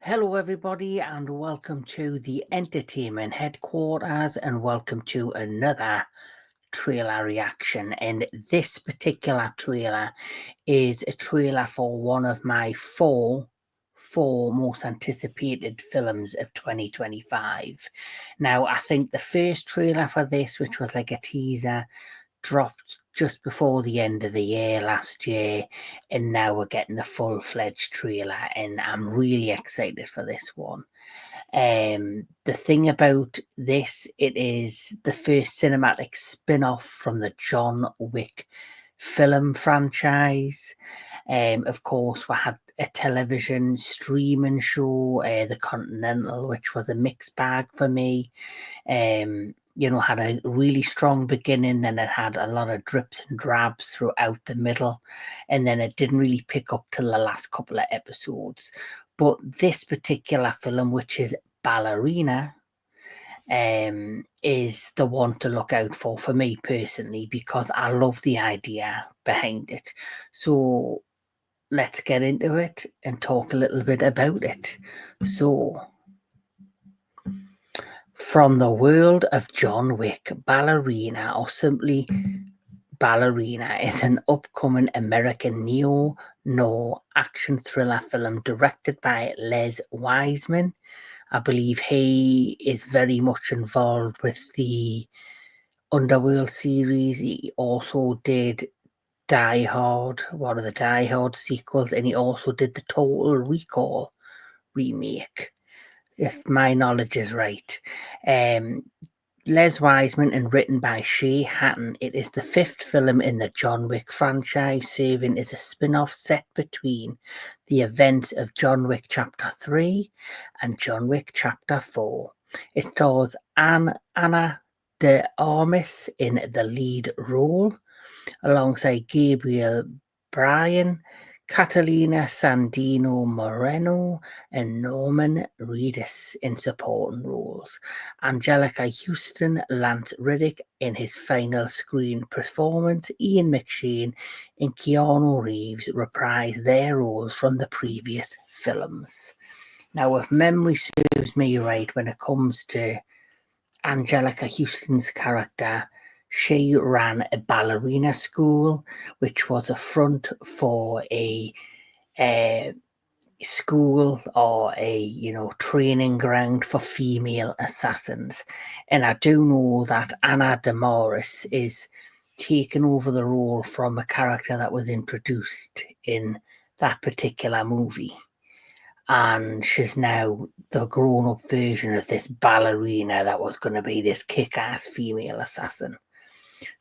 Hello everybody and welcome to the entertainment headquarters and welcome to another trailer reaction. And this particular trailer is a trailer for one of my four most anticipated films of 2025. Now I think the first trailer for this, which was like a teaser, dropped just before the end of the year last year, and now we're getting the full-fledged trailer, and I'm really excited for this one. The thing about this, it is the first cinematic spin-off from the John Wick film franchise. Of course, we had a television streaming show, The Continental, which was a mixed bag for me. Had a really strong beginning, then it had a lot of drips and drabs throughout the middle, and then it didn't really pick up till the last couple of episodes. But this particular film, which is Ballerina, is the one to look out for me personally, because I love the idea behind it. So let's get into it and talk a little bit about it. So, from the world of John Wick, Ballerina, or simply Ballerina, is an upcoming American neo-noir action thriller film directed by Les Wiseman. I believe he is very much involved with the Underworld series. He also did Die Hard, one of the Die Hard sequels, and he also did the Total Recall remake, if my knowledge is right. Les Wiseman and written by Shea Hatton. It is the fifth film in the John Wick franchise, serving as a spin-off set between the events of John Wick Chapter 3 and John Wick Chapter 4. It stars Anna de Armas in the lead role, alongside Gabriel Bryan, Catalina Sandino Moreno, and Norman Reedus in supporting roles. Angelica Houston, Lance Reddick in his final screen performance, Ian McShane and Keanu Reeves reprise their roles from the previous films. Now, if memory serves me right, when it comes to Angelica Houston's character, she ran a ballerina school, which was a front for a school or a training ground for female assassins. And I do know that Anna de Armas is taking over the role from a character that was introduced in that particular movie. And she's now the grown-up version of this ballerina that was going to be this kick-ass female assassin.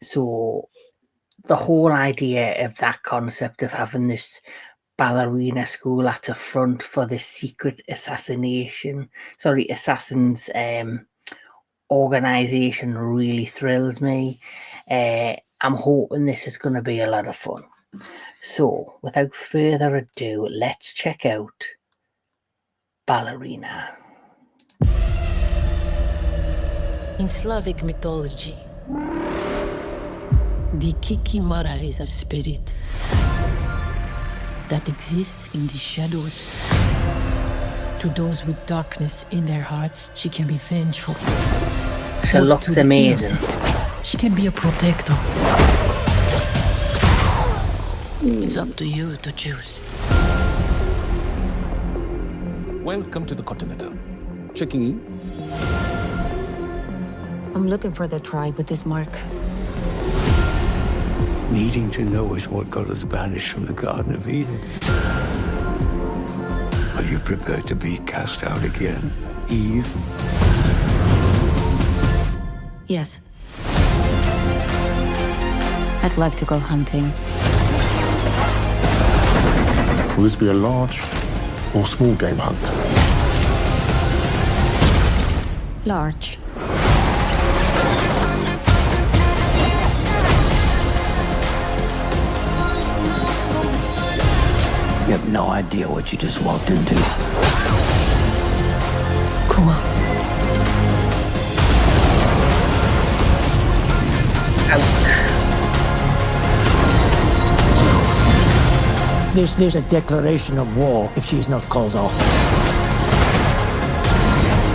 So the whole idea of that concept of having this ballerina school at the front for this secret assassins organization really thrills me. I'm hoping this is going to be a lot of fun. So without further ado, let's check out Ballerina. In Slavic mythology, the Kikimara is a spirit that exists in the shadows. To those with darkness in their hearts, she can be vengeful. She looks amazing. She can be a protector. It's up to you to choose. Welcome to the Continental. Checking in. I'm looking for the tribe with this mark. Needing to know is what got us banished from the Garden of Eden. Are you prepared to be cast out again, Eve? Yes. I'd like to go hunting. Will this be a large or small game hunt? Large. You have no idea what you just walked into. Cool. There's a declaration of war if she's not called off.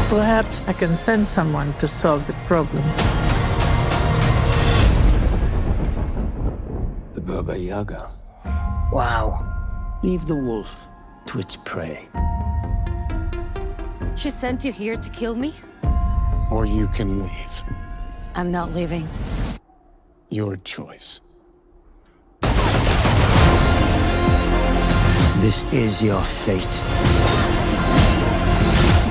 Perhaps I can send someone to solve the problem. The Baba Yaga. Wow. Leave the wolf to its prey. She sent you here to kill me? Or you can leave. I'm not leaving. Your choice. This is your fate.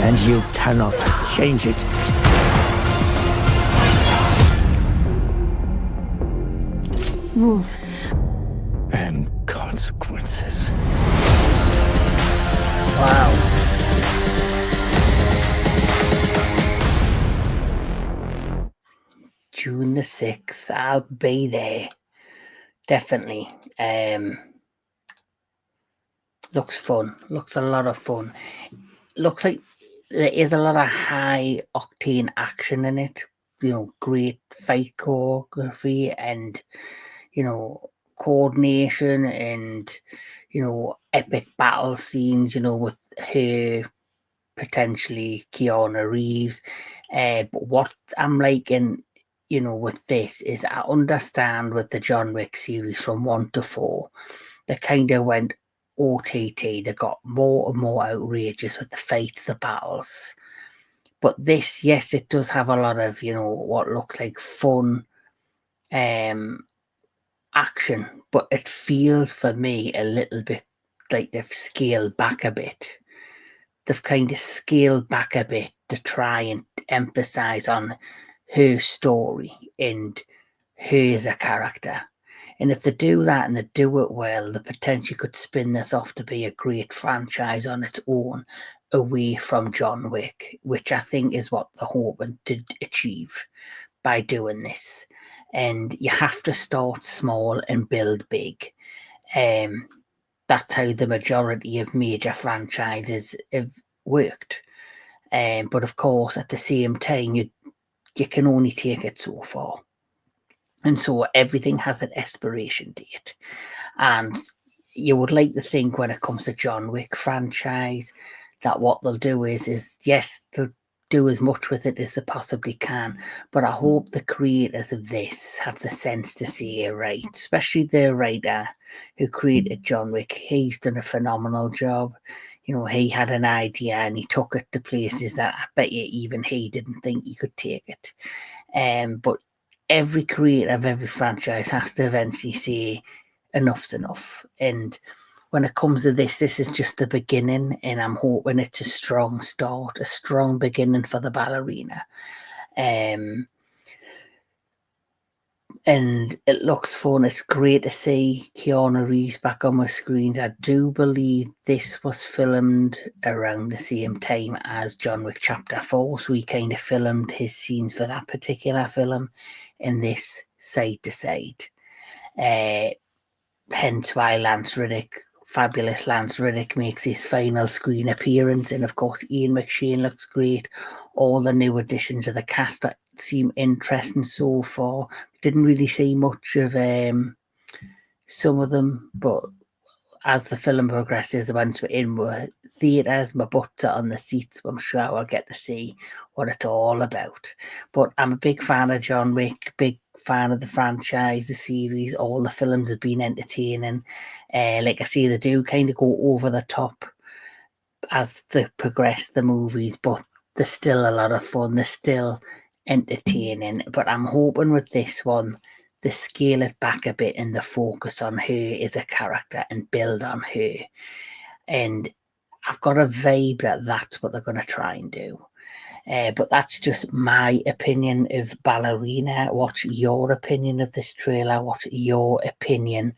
And you cannot change it. Rules. And consequences. Wow. June the 6th, I'll be there. Definitely. Looks fun. Looks a lot of fun. Looks like there is a lot of high octane action in it. You know, great fight choreography and, you know, coordination and, you know, epic battle scenes, you know, with her potentially Keanu Reeves. But what I'm liking, you know, with this is I understand with the John Wick series from 1 to 4, they kind of went OTT. They got more and more outrageous with the fights, the battles. But this, yes, it does have a lot of, you know, what looks like fun action, but it feels for me a little bit like they've scaled back a bit. They've kind of scaled back a bit to try and emphasize on her story and her as a character. And if they do that and they do it well, the potential could spin this off to be a great franchise on its own, away from John Wick, which I think is what they're hoping to achieve by doing this. And you have to start small and build big. That's how the majority of major franchises have worked. But of course, at the same time, you can only take it so far. And so everything has an expiration date. And you would like to think when it comes to John Wick franchise that what they'll do is yes, they'll do as much with it as they possibly can. But I hope the creators of this have the sense to say, right, especially the writer who created John Wick, he's done a phenomenal job. You know, he had an idea and he took it to places that I bet you even he didn't think he could take it. But every creator of every franchise has to eventually say enough's enough. And when it comes to this is just the beginning, and I'm hoping it's a strong start, a strong beginning for the Ballerina. And it looks fun. It's great to see Keanu Reeves back on my screens. I do believe this was filmed around the same time as John Wick Chapter 4, so he kind of filmed his scenes for that particular film in this side to side. Hence why fabulous Lance Reddick makes his final screen appearance. And of course, Ian McShane looks great. All the new additions of the cast that seem interesting so far. Didn't really see much of some of them, but as the film progresses, once we're in theatres, my butts are on the seats. I'm sure I'll get to see what it's all about. But I'm a big fan of John Wick, big fan of the franchise, the series. All the films have been entertaining. Like I say, they do kind of go over the top as they progress the movies, but there's still a lot of fun. They're still entertaining. But I'm hoping with this one, they scale it back a bit and the focus on her as a character and build on her. And I've got a vibe that that's what they're going to try and do. But that's just my opinion of Ballerina. What's your opinion of this trailer? What's your opinion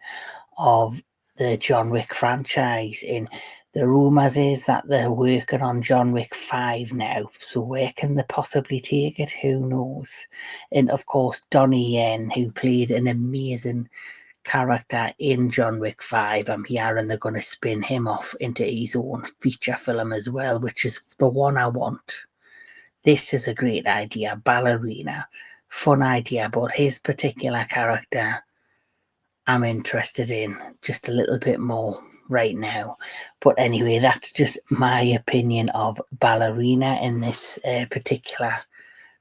of the John Wick franchise? And the rumours is that they're working on John Wick 5 now. So where can they possibly take it? Who knows? And of course, Donnie Yen, who played an amazing character in John Wick 5. I'm hearing they're going to spin him off into his own feature film as well, which is the one I want. This is a great idea, Ballerina. Fun idea, but his particular character I'm interested in just a little bit more right now. But anyway, that's just my opinion of Ballerina in this particular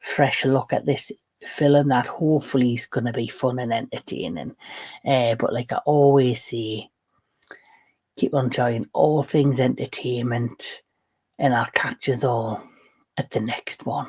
fresh look at this film that hopefully is going to be fun and entertaining. But like I always say, keep on enjoying all things entertainment, and I'll catch us all at the next one.